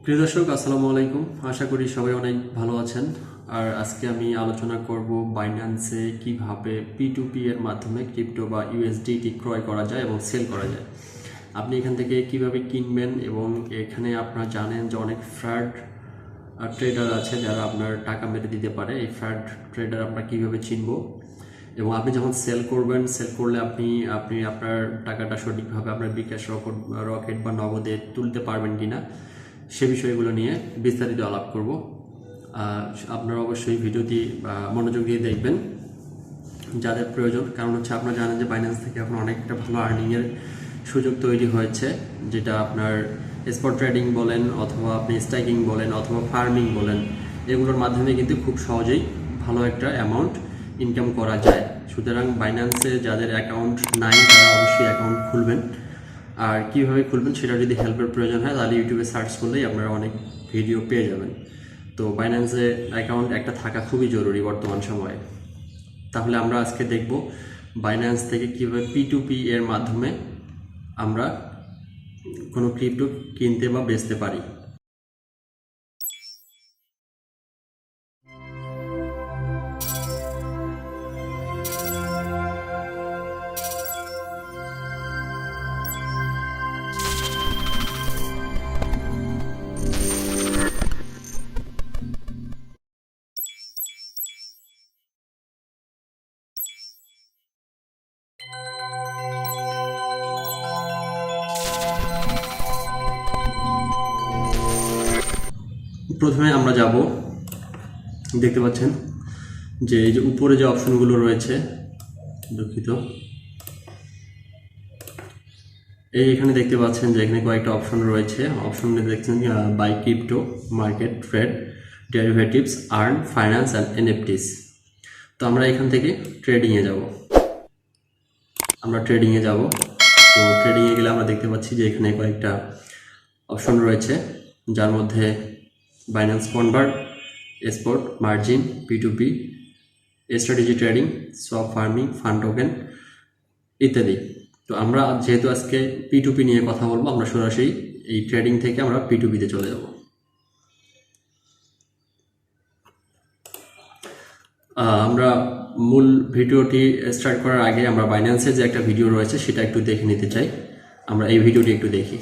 প্রিয় দর্শক আসসালামু আলাইকুম। আশা করি সবাই অনেক ভালো আছেন। আর আজকে আমি আলোচনা করব বাইন্যান্সে কিভাবে P2P এর মাধ্যমে ক্রিপ্টো বা USDT ক্রয় করা যায় এবং সেল করা যায়। আপনি এখান থেকে কিভাবে কিনবেন এবং এখানে আপনারা জানেন যে অনেক ফ্রড ট্রেডার আছে যারা আপনার টাকা মেরে দিতে পারে। এই ফ্রড ট্রেডার আমরা কিভাবে চিনব এবং আপনি যখন সেল করবেন, সেল করলে আপনি আপনার টাকাটা সঠিকভাবে আপনার বিকাশ রকেট বা নগদে তুলতে পারবেন কিনা সে বিষয়গুলো নিয়ে বিস্তারিত আলাপ করব। আপনারা অবশ্যই ভিডিওটি মনোযোগ দিয়ে দেখবেন যাদের প্রয়োজন, কারণ হচ্ছে আপনারা জানেন যে বাইন্যান্স থেকে এখন অনেকটা ভালো আর্নিংয়ের সুযোগ তৈরি হয়েছে, যেটা আপনার স্পট ট্রেডিং বলেন অথবা আপনি স্ট্যাকিং বলেন অথবা ফার্মিং বলেন, এগুলোর মাধ্যমে কিন্তু খুব সহজেই ভালো একটা অ্যামাউন্ট ইনকাম করা যায়। সুতরাং বাইন্যান্সে যাদের অ্যাকাউন্ট নাই তারা অবশ্যই অ্যাকাউন্ট খুলবেন। আর কীভাবে খুলবেন সেটা যদি হেল্পের প্রয়োজন হয় তাহলে ইউটিউবে সার্চ করলেই আপনারা অনেক ভিডিও পেয়ে যাবেন। তো বাইন্যান্সে অ্যাকাউন্ট একটা থাকা খুবই জরুরি বর্তমান সময়ে। তাহলে আমরা আজকে দেখব বাইন্যান্স থেকে কীভাবে P2P এর মাধ্যমে আমরা কোনো ক্রিপ্টো কিনতে বা বেচতে পারি। প্রথমে আমরা যাব, দেখতে পাচ্ছেন যে এই যে উপরে যে অপশনগুলো রয়েছে, দুঃখিত, এখানে দেখতে পাচ্ছেন যে এখানে কয়েকটা অপশন রয়েছে। অপশনে দেখছেন buy crypto, market, trade, derivatives, earn, finance and NFTs. তো আমরা এখান থেকে ট্রেডিংয়ে যাব। তো ট্রেডিংয়ে গেলে আমরা দেখতে পাচ্ছি যে এখানে কয়েকটা অপশন রয়েছে, যার মধ্যে Binance convert, spot, margin, P2P, strategy trading, swap farming, fund token ইত্যাদি। তো আমরা যেহেতু আজকে P2P নিয়ে কথা বলবো, আমরা সরাসরি এই ট্রেডিং থেকে আমরা P2P-তে চলে যাব। আমরা মূল ভিডিওটি স্টার্ট করার আগে আমরা বাইন্যান্সের যে একটা ভিডিও রয়েছে সেটা একটু দেখে নিতে চাই। আমরা এই ভিডিওটি একটু দেখি।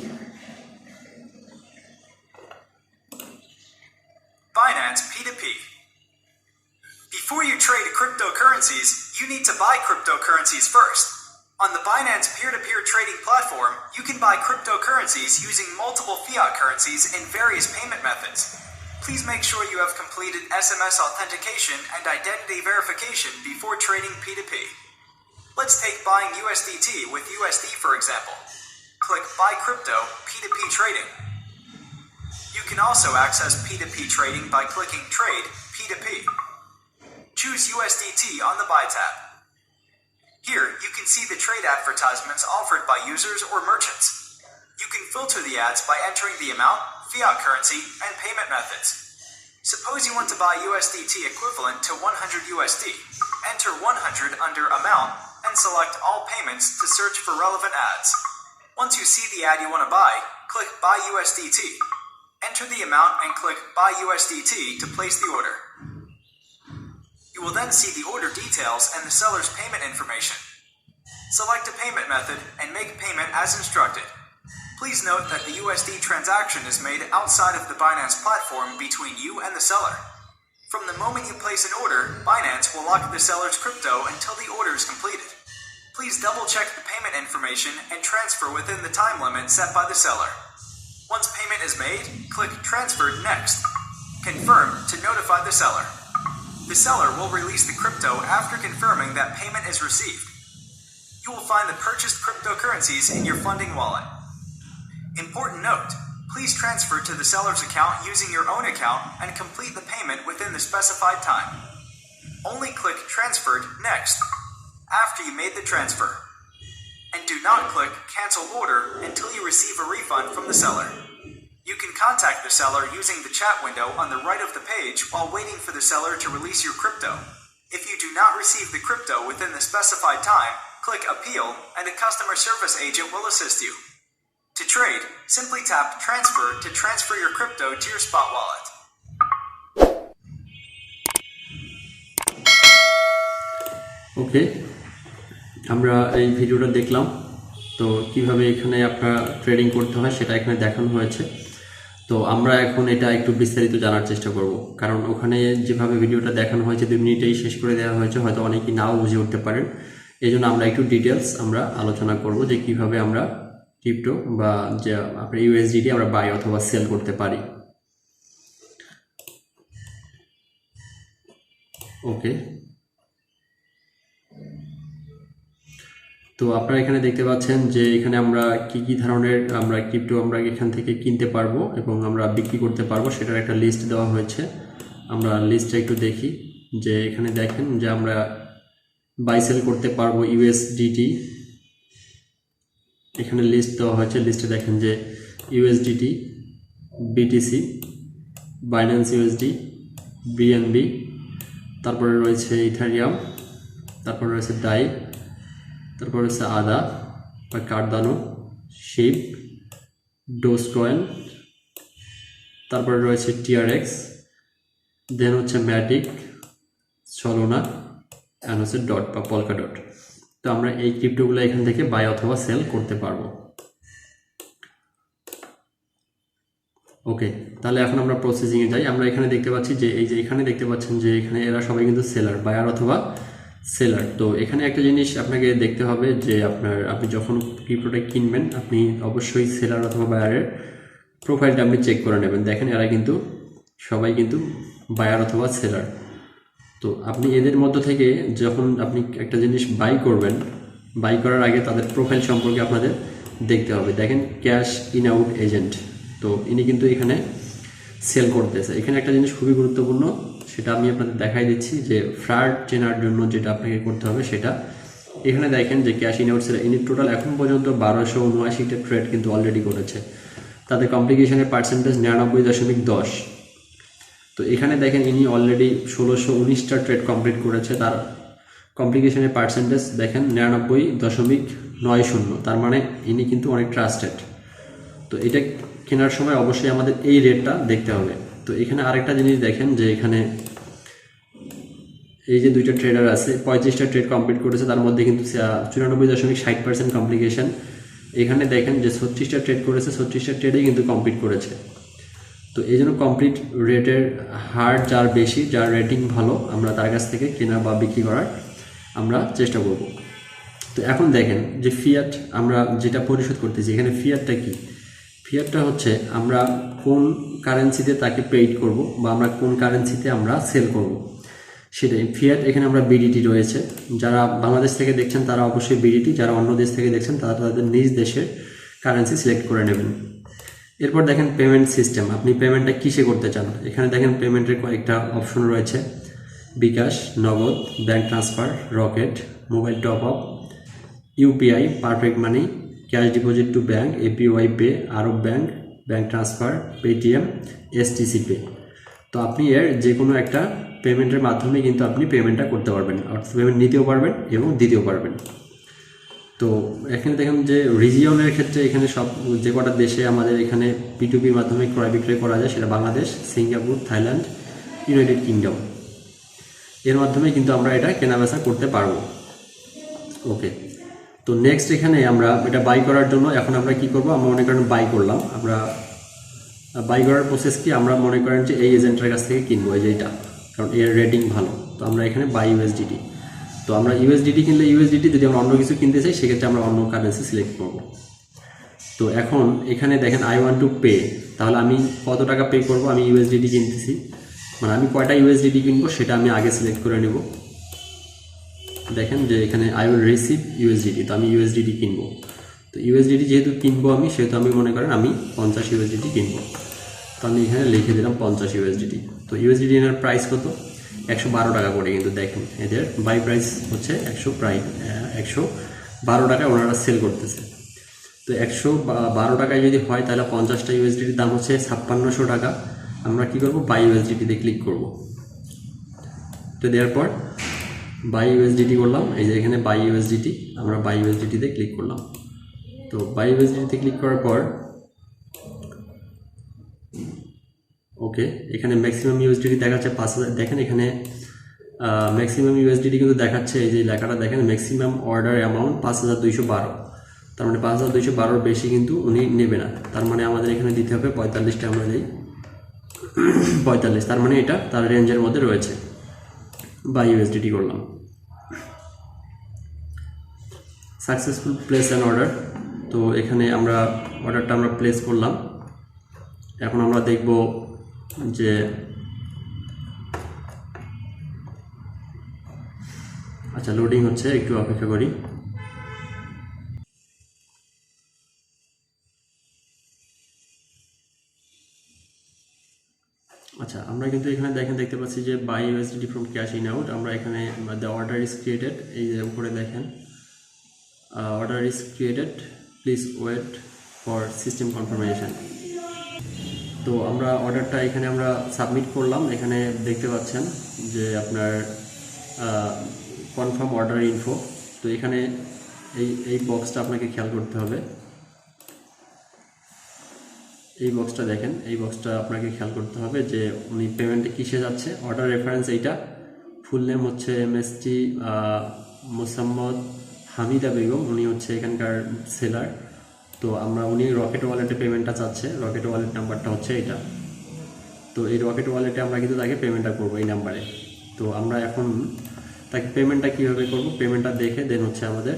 Binance P2P. Before you trade cryptocurrencies, you need to buy cryptocurrencies first. On the Binance peer-to-peer trading platform, you can buy cryptocurrencies using multiple fiat currencies in various payment methods. Please make sure you have completed SMS authentication and identity verification before trading P2P. Let's take buying USDT with USD for example. Click Buy Crypto P2P Trading. You can also access P2P trading by clicking Trade P2P. Choose USDT on the Buy tab. Here, you can see the trade advertisements offered by users or merchants. You can filter the ads by entering the amount, fiat currency, and payment methods. Suppose you want to buy USDT equivalent to 100 USD. Enter 100 under Amount and select All Payments to search for relevant ads. Once you see the ad you want to buy, click Buy USDT. Enter the amount and click Buy USDT to place the order. You will then see the order details and the seller's payment information. Select a payment method and make payment as instructed. Please note that the USD transaction is made outside of the Binance platform between you and the seller. From the moment you place an order, Binance will lock the seller's crypto until the order is completed. Please double-check the payment information and transfer within the time limit set by the seller. Once payment is made, click Transfer Next. Confirm to notify the seller. The seller will release the crypto after confirming that payment is received. You will find the purchased cryptocurrencies in your funding wallet. Important note, please transfer to the seller's account using your own account and complete the payment within the specified time. Only click Transferred Next after you made the transfer. And do not click Cancel Order until you receive a refund from the seller. You can contact the seller using the chat window on the right of the page while waiting for the seller to release your crypto. If you do not receive the crypto within the specified time, click Appeal and a customer service agent will assist you. To trade, simply tap Transfer to transfer your crypto to your spot wallet. ওকে, আমরা এই ভিডিওটা দেখলাম। তো কিভাবে এখানে আপনারা trading করতে হয় সেটা এখানে দেখানো হয়েছে। তো আমরা এখন এটা একটু বিস্তারিত জানার চেষ্টা করব, কারণ ওখানে যেভাবে ভিডিওটা দেখানো হয়েছে 2 মিনিটেই শেষ করে দেওয়া হয়েছে, হয়তো অনেকেই নাও বুঝে উঠতে পারেন। এই জন্য আমরা একটু ডিটেলস আমরা আলোচনা করব যে কিভাবে আমরা ক্রিপ্টো বা যে আপনার ইউএসডিটি আমরা বাই অথবা সেল করতে পারি। ওকে, তো আপনারা এখানে দেখতে পাচ্ছেন যে এখানে আমরা কি ধরনের আমরা ক্রিপ্টো আমরা এখান থেকে কিনতে পারবো এবং আমরা বিক্রি করতে পারবো সেটার একটা লিস্ট দেওয়া হয়েছে। আমরা লিস্টটা একটু দেখি যে এখানে দেখেন যে আমরা বাই সেল করতে পারবো ইউএসডিটি। এখানে লিস্ট দেওয়া হয়েছে, লিস্টে দেখেন যে USDT, BTC, Binance USD, BNB, তারপরে রয়েছে ইথারিয়াম, তারপরে রয়েছে ডাই, তারপর হচ্ছে আদা বা কার্দানো, শিপ, ডোজকয়েন, তারপরে রয়েছে টিআরএক্স, দেন হচ্ছে ম্যাটিক, সলোনা, অ্যান্ড হচ্ছে ডট বা পলকা ডট। তো আমরা এই ক্রিপ্টোগুলো এখান থেকে বাই অথবা সেল করতে পারবো। ওকে, তাহলে এখন আমরা প্রসেসিংয়ে যাই। আমরা এখানে দেখতে পাচ্ছি যে এই যে এখানে দেখতে পাচ্ছেন যে এখানে এরা সবাই কিন্তু সেলার, বায়ার অথবা সেলার। তো এখানে একটা জিনিস আপনাকে দেখতে হবে যে আপনি যখন ক্রিপ্টোটা কিনবেন আপনি অবশ্যই সেলার অথবা বায়ারের প্রোফাইলটা আপনি চেক করে নেবেন। দেখেন এরা কিন্তু সবাই কিন্তু বায়ার অথবা সেলার। তো আপনি এদের মধ্য থেকে যখন আপনি একটা জিনিস বাই করবেন, বাই করার আগে তাদের প্রোফাইল সম্পর্কে আপনাদের দেখতে হবে। দেখেন 𝐄𝐦𝐚𝐢𝐥, তো ইনি কিন্তু এখানে সেল করতেছে। এখানে একটা জিনিস খুবই গুরুত্বপূর্ণ, সেটা আমি আপনাদের দেখাই দিচ্ছি যে ফ্রড চেনার জন্য যেটা আপনাকে করতে হবে সেটা এখানে দেখেন যে 𝐄𝐦𝐚𝐢𝐥 ইনি টোটাল এখন পর্যন্ত 1279টা ট্রেড কিন্তু অলরেডি করেছে। তাদের কমপ্লিকেশনের পার্সেন্টেজ 99.10। তো এখানে দেখেন ইনি অলরেডি 1619টা ট্রেড কমপ্লিট করেছে, তার কমপ্লিকেশনের পার্সেন্টেজ দেখেন 99.90। তার মানে ইনি কিন্তু অনেক ট্রাস্টেড। তো এটা কেনার সময় অবশ্যই আমাদের এই রেটটা দেখতে হবে। তো এখানে আরেকটা জিনিস দেখেন যে এখানে এই যে 2টা ট্রেডার আছে 35টা ট্রেড কমপ্লিট করেছে, তার মধ্যে কিন্তু 94.60% কমপ্লিকেশন। এখানে দেখেন যে 36টা ট্রেড করেছে, 36টা ট্রেডেই কিন্তু কমপ্লিট করেছে। তো এই জন্য কমপ্লিট রেটের হার যার বেশি, যার রেটিং ভালো, আমরা তার কাছ থেকে কেনা বা বিক্রি করার আমরা চেষ্টা করব। তো এখন দেখেন যে ফিয়াট আমরা যেটা পরিশোধ করতেছি, এখানে ফিয়াটটা কি? ফিয়াটটা হচ্ছে আমরা কোন কারেন্সিতে তাকে পেইড করব বা আমরা কোন কারেন্সিতে আমরা সেল করব সেটাই ফিয়াট। এখানে আমরা বিডিটি রয়েছে, যারা বাংলাদেশ থেকে দেখছেন তারা অবশ্যই বিডিটি, যারা অন্য দেশ থেকে দেখছেন তারা তাদের নিজ দেশের কারেন্সি সিলেক্ট করে নেবেন। এরপর দেখেন পেমেন্ট সিস্টেম, আপনি পেমেন্টটা কিসে করতে চান। এখানে দেখেন পেমেন্টের কয়েকটা অপশন রয়েছে, বিকাশ, নগদ, bank transfer, rocket, mobile top up, UPI, perfect মানি, cash deposit two bank, APY pay, আরব bank, bank transfer, Paytm, STC pay. তো আপনি এর যে কোনো একটা পেমেন্টের মাধ্যমে কিন্তু আপনি পেমেন্টটা করতে পারবেন, অর্থাৎ পেমেন্ট নিতেও পারবেন এবং দিতেও পারবেন। তো এখানে দেখেন যে রিজিয়নের ক্ষেত্রে এখানে সব যে কটা দেশে আমাদের এখানে P2Pর মাধ্যমে ক্রয় বিক্রয় করা যায় সেটা Bangladesh, Singapore, Thailand, United kingdom, এর মাধ্যমে কিন্তু আমরা এটা কেনাবেচা করতে পারবো। ওকে, তো নেক্সট এখানে আমরা এটা বাই করার জন্য এখন আমরা কি করব, আমরা মনে করেন বাই করলাম। আমরা বাই করার প্রসেস কি, আমরা মনে করেন যে এই এজেন্টের কাছ থেকে কিনবো, এই যে এটা, কারণ এর রেটিং ভালো। তো আমরা এখানে বাই ইউএসডিটি, তো আমরা ইউএসডিটি কিনলে ইউএসডিটি, যদি আমরা অন্য কিছু কিনতে চাই সেক্ষেত্রে আমরা অন্য কারেন্সি সিলেক্ট করব। তো এখন এখানে দেখেন আই ওয়ান্ট টু পে, তাহলে আমি কত টাকা পে করব। আমি ইউএসডিটি কিনতেছি, মানে আমি কয়টা ইউএসডিটি কিনবো সেটা আমি আগে সিলেক্ট করে নেব। দেখেন যে এখানে আই উইল রিসিভ ইউএসডিটি, তো আমি ইউএসডিটি কিনবো। তো ইউএসডিটি যেহেতু কিনবো আমি, সেহেতু আমি মনে করেন আমি 50 ইউএসডিটি কিনবো। তো আমি এখানে লিখে দিলাম 50 ইউএসডিটি। তো ইউএসডিটি এর প্রাইস কত, 112 টাকা করে। কিন্তু দেখেন এদের বাই প্রাইস হচ্ছে 112 টাকায় ওনারা সেল করতেছে। তো 112 টাকায় যদি হয় তাহলে 50টা ইউএসডিটির দাম হচ্ছে 5600 টাকা। আমরা কি করব, বাই ইউএসডিটিতে ক্লিক করব। তো দেওয়ার পর বাই ইউএসডিটি করলাম, এই যে এখানে বাই ইউএসডিটি, আমরা বাই ইউএসডিটিতে ক্লিক করলাম। তো বাই ইউএসডিটিতে ক্লিক করার পর ওকে, এখানে ম্যাক্সিমাম ইউএসডিটি দেখাচ্ছে 5000। দেখেন এখানে ম্যাক্সিমাম ইউএসডিটি কিন্তু দেখাচ্ছে, এই যে লেখাটা দেখেন ম্যাক্সিমাম অর্ডার অ্যামাউন্ট 5212। তার মানে 5212 বেশি কিন্তু উনি নেবে না। তার মানে আমাদের এখানে দিতে হবে 45টা। আমরা দিই 45, তার মানে এটা তার রেঞ্জের মধ্যে রয়েছে। বাই ইউএসডিটি করলাম, সাকসেসফুল প্লেস অ্যান অর্ডার। তো এখানে আমরা অর্ডারটা আমরা প্লেস করলাম। এখন আমরা দেখব যে আচ্ছা লোডিং হচ্ছে, একটু অপেক্ষা করি। আচ্ছা, আমরা কিন্তু এখানে দেখতে পাচ্ছি যে buy USDT from cash in out. আমরা এখানে দ্য অর্ডার ইজ ক্রিয়েটেড, এই যে উপরে দেখেন order is created, please wait for system confirmation. তো আমরা অর্ডারটা এখানে আমরা সাবমিট করলাম। এখানে দেখতে পাচ্ছেন যে আপনার কনফার্ম অর্ডার ইনফো। তো এখানে এই বক্সটা আপনাকে খেয়াল করতে হবে। এই বক্সটা দেখেন, এই বক্সটা আপনাকে খেয়াল করতে হবে যে উনি পেমেন্টে কিসে যাচ্ছে। অর্ডার রেফারেন্স এইটা, ফুল নেম হচ্ছে এমএসটি মোসাম্মদ হামিদা বেগম, উনি হচ্ছে এখানকার সেলার। তো উনি রকেট ওয়ালেটে পেমেন্টটা চাচ্ছে, রকেট ওয়ালেট নাম্বারটা হচ্ছে এটা। তো এই রকেট ওয়ালেটে আমরা কিন্তু তাকে পেমেন্টটা করবো এই নাম্বারে। তো আমরা এখন তাকে পেমেন্টটা কীভাবে করব, পেমেন্টটা দেখে দেন হচ্ছে আমাদের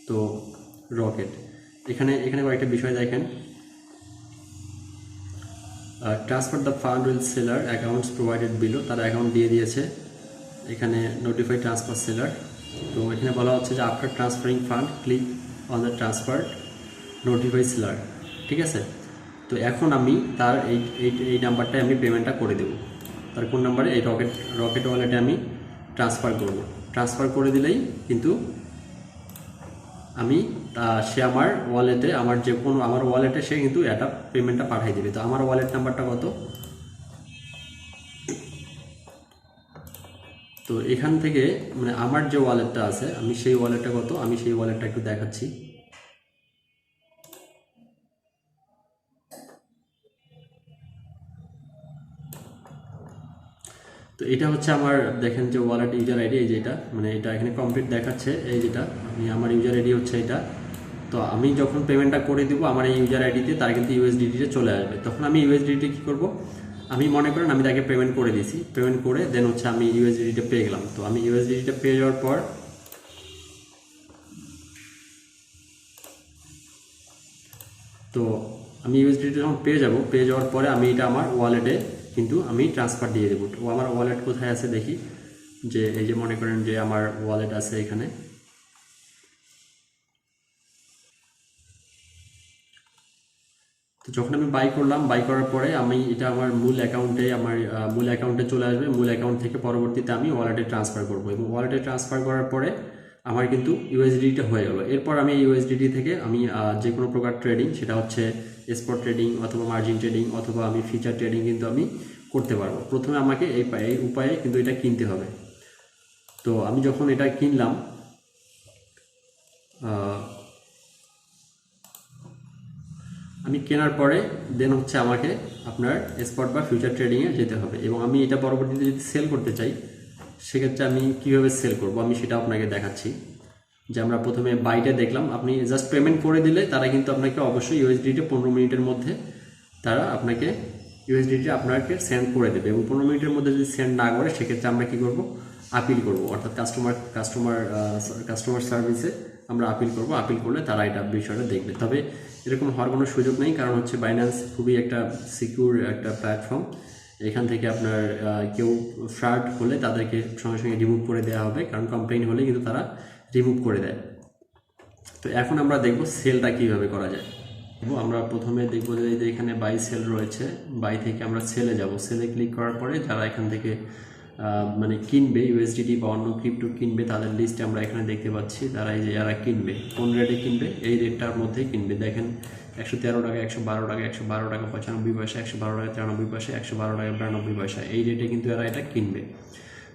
তো রকেট। এখানে কয়েকটা বিষয় দেখেন, transfer the fund will seller accounts provided below, তারা অ্যাকাউন্ট দিয়ে দিয়েছে। এখানে নোটিফাই ট্রান্সফার সেলার। তো এখানে বলা হচ্ছে যে after transferring fund click on the transfer notify seller, ঠিক আছে। তো এখন আমি তার এই নাম্বারটায় আমি পেমেন্টটা করে দেব। তার কোন নাম্বারে, এই রকেট ওয়ালেটে আমি ট্রান্সফার করব। ট্রান্সফার করে দিলেই কিন্তু সে আমার ওয়ালেটে, আমার ওয়ালেটে সে কিন্তু এটা পেমেন্টটা পাঠিয়ে দেবে। তো আমার ওয়ালেট নাম্বারটা কত, তো এখান থেকে মানে আমার যে ওয়ালেটটা আছে আমি সেই ওয়ালেটটা কত, আমি সেই ওয়ালেটটা একটু দেখাচ্ছি। তো এটা হচ্ছে আমার, দেখেন যে ওয়ালেট ইউজার আইডি, এই যেটা মানে এটা এখানে কমপ্লিট দেখাচ্ছে, এই যেটা আমার ইউজার আইডি হচ্ছে এটা। তো আমি যখন পেমেন্টটা করে দিব আমার এই ইউজার আইডিতে, তার কিন্তু ইউএসডিটিতে চলে আসবে। তখন আমি ইউএসডিটি কী করব, আমি মনে করেন আমি তাকে পেমেন্ট করে দিয়েছি, পেমেন্ট করে দেন হচ্ছে আমি ইউএসডিটিটা পেয়ে গেলাম। তো আমি ইউএসডিটিটা পেয়ে যাওয়ার পর তো আমি ইউএসডিটি যখন পেয়ে যাওয়ার পরে আমি এটা আমার ওয়ালেটে কিন্তু আমি ট্রান্সফার দিয়ে দেবো। তো আমার ওয়ালেট কোথায় আছে দেখি, যে এই যে মনে করেন যে আমার ওয়ালেট আছে এখানে। তো যখন আমি বাই করলাম, বাই করার পরে আমি এটা আমার মূল অ্যাকাউন্টে চলে আসবে। মূল অ্যাকাউন্ট থেকে পরবর্তীতে আমি ওয়ালেটে ট্রান্সফার করব, এবং ওয়ালেটে ট্রান্সফার করার পরে আমার কিন্তু ইউএসডিটিটা হয়ে গেল। এরপর আমি ইউএসডিটি থেকে আমি যে কোনো প্রকার ট্রেডিং, সেটা হচ্ছে স্পট ট্রেডিং অথবা মার্জিন ট্রেডিং অথবা আমি ফিচার ট্রেডিং কিন্তু আমি করতে পারবো। প্রথমে আমাকে এই উপায়ে কিন্তু এটা কিনতে হবে। তো আমি যখন এটা কিনলাম, আমি কেনার পরে দেন হচ্ছে আমাকে আপনার স্পট বা ফিউচার ট্রেডিংয়ে যেতে হবে, এবং আমি এটা পরবর্তীতে যদি সেল করতে চাই সেক্ষেত্রে আমি কীভাবে সেল করব আমি সেটা আপনাকে দেখাচ্ছি। যে আমরা প্রথমে বাইটা দেখলাম, আপনি জাস্ট পেমেন্ট করে দিলে তারা কিন্তু আপনাকে অবশ্যই ইউএসডিটি 15 মিনিটের মধ্যে তারা আপনাকে ইউএসডিটি আপনাকে সেন্ড করে দেবে, এবং 15 মিনিটের মধ্যে যদি সেন্ড না করে সেক্ষেত্রে আমরা কী করব, আপিল করব, অর্থাৎ কাস্টমার সার্ভিসে আমরা আপিল করব। আপিল করলে তারা এটা বিষয়টা দেখবে। তবে এরকম হওয়ার কোনো সুযোগ নেই, কারণ হচ্ছে বাইন্যান্স খুবই একটা সিকিউর একটা প্ল্যাটফর্ম। এখান থেকে আপনার কেউ ফ্রড হলে তাদেরকে সঙ্গে সঙ্গে রিমুভ করে দেওয়া হবে, কারণ কমপ্লেইন হলে কিন্তু তারা রিমুভ করে দেয়। তো এখন আমরা দেখব সেলটা কীভাবে করা যায়। আমরা প্রথমে দেখব যে এখানে বাই সেল রয়েছে, বাই থেকে আমরা সেলে যাব। সেলে ক্লিক করার পরে যারা এখান থেকে মানে কিনবে ইউএসডিটি বা অন্য ক্রিপ্টো কিনবে তাদের লিস্টে আমরা এখানে দেখতে পাচ্ছি। তারা এই যে যারা কিনবে কোন রেটে কিনবে, এই রেটটার মধ্যেই কিনবে। দেখেন 113 টাকা, 112 টাকা, 112 টাকা 95 পয়সা, 112 টাকা 93 পয়সা, 112 টাকা 92 পয়সা, এই রেটে কিন্তু এরা এটা কিনবে।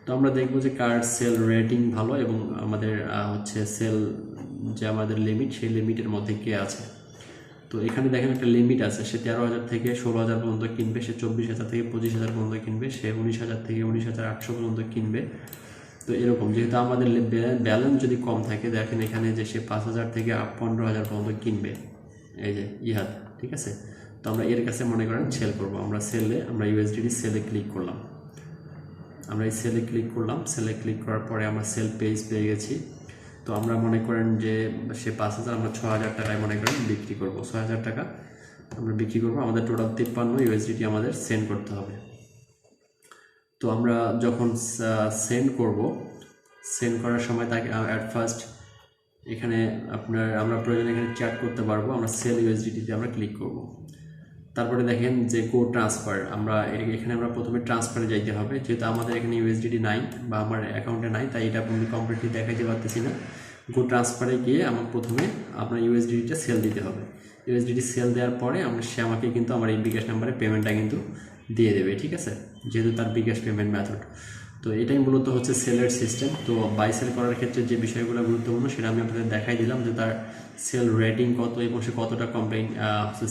তো আমরা দেখব যে কার সেল রেটিং ভালো এবং আমাদের হচ্ছে সেল যে আমাদের লিমিট সেই লিমিটের মধ্যে কে আছে। তো এখানে দেখেন একটা লিমিট আছে, সে 13,000 থেকে 16,000 পর্যন্ত কিনবে, সে 24,000 থেকে 25,000 পর্যন্ত কিনবে, সে 19,000 থেকে 19,800 পর্যন্ত কিনবে। তো এরকম যেহেতু আমাদের ব্যালেন্স যদি কম থাকে, দেখেন এখানে যে সে 5,000 থেকে 15,000 পর্যন্ত কিনবে, এই যে ইহাদ, ঠিক আছে। তো আমরা এর কাছে মনে করেন সেল করব, আমরা ইউএসডিটি সেলে ক্লিক করলাম, আমরা এই সেলে ক্লিক করলাম, সেলে ক্লিক করার পরে আমরা সেল পেজ পেয়ে গেছি। তো আমরা মনে করেন যে সে 5,000, আমরা 6,000 টাকায় মনে করেন বিক্রি করব, 6,000 টাকা আমরা বিক্রি করব। আমাদের টোটাল 53 ইউএসডিটি আমাদের সেন্ড করতে হবে। তো আমরা যখন সেন্ড করব, সেন্ড করার সময় তাকে অ্যাট ফার্স্ট এখানে আমরা প্রয়োজনে এখানে চ্যাট করতে পারবো, আমরা সেল ইউএসডিটিতে আমরা ক্লিক করব। তারপরে দেখেন যে কোড ট্রান্সফার, এখানে আমরা প্রথমে ট্রান্সফারে যাইতে হবে, যেহেতু আমাদের এখানে ইউএসডিটি নাই বা আমার অ্যাকাউন্টে নাই, তাই এটা আমি কমপ্লিটলি দেখাইতে পারতেছি না। গো ট্রান্সফারে গিয়ে আমার প্রথমে আপনার ইউএসডিটিটা সেল দিতে হবে। ইউএসডিটি সেল দেওয়ার পরে সে আমাকে কিন্তু আমার এই বিকাশ নাম্বারে পেমেন্টটা কিন্তু দিয়ে দেবে, ঠিক আছে, যেহেতু তার বিকাশ পেমেন্ট মেথড। তো এটাই মূলত হচ্ছে সেলের সিস্টেম। তো বাই সেল করার ক্ষেত্রে যে বিষয়গুলো গুরুত্বপূর্ণ সেটা আমি আপনাদের দেখাই দিলাম, যে তার সেল রেটিং কত এবং সে কতটা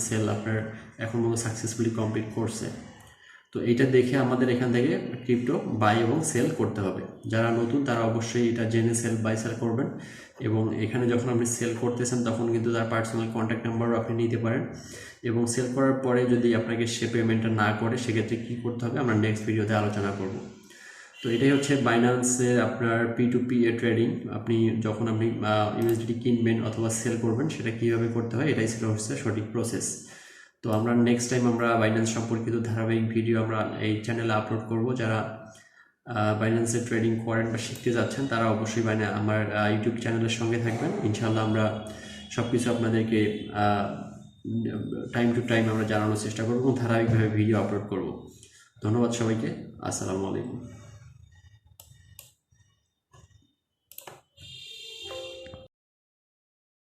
সেল আপনার এখন মতো সাকসেসফুলি কমপ্লিট করছে। তো এইটা দেখে আমাদের এখান থেকে ক্রিপ্টো বাই এবং সেল করতে হবে। যারা নতুন তারা অবশ্যই এটা জেনে বাই সেল করবেন, এবং এখানে যখন আপনি সেল করতেছেন তখন কিন্তু তার পার্সোনাল কন্ট্যাক্ট নাম্বারও আপনি নিতে পারেন। এবং সেল করার পরে যদি আপনাকে সে পেমেন্টটা না করে সেক্ষেত্রে কী করতে হবে আমরা নেক্সট ভিডিওতে আলোচনা করব। তো এটাই হচ্ছে বাইন্যান্সের আপনার P2P ট্রেডিং। যখন আপনি ইউএসডিটি কিনবেন অথবা সেল করবেন সেটা কীভাবে করতে হয়, এটাই ছিল হচ্ছে সঠিক প্রসেস। তো আমরা নেক্সট টাইম আমরা বাইন্যান্স সম্পর্কিত ধারাবাহিক ভিডিও আমরা এই চ্যানেলে আপলোড করব। যারা বাইন্যান্সে ট্রেডিং করেন বা শিখতে যাচ্ছেন তারা অবশ্যই আমার ইউটিউব চ্যানেলের সঙ্গে থাকবেন। ইনশাআল্লাহ আমরা সব কিছু আপনাদেরকে টাইম টু টাইম আমরা জানানোর চেষ্টা করব এবং ধারাবাহিকভাবে ভিডিও আপলোড করব। ধন্যবাদ সবাইকে, আসসালামু আলাইকুম।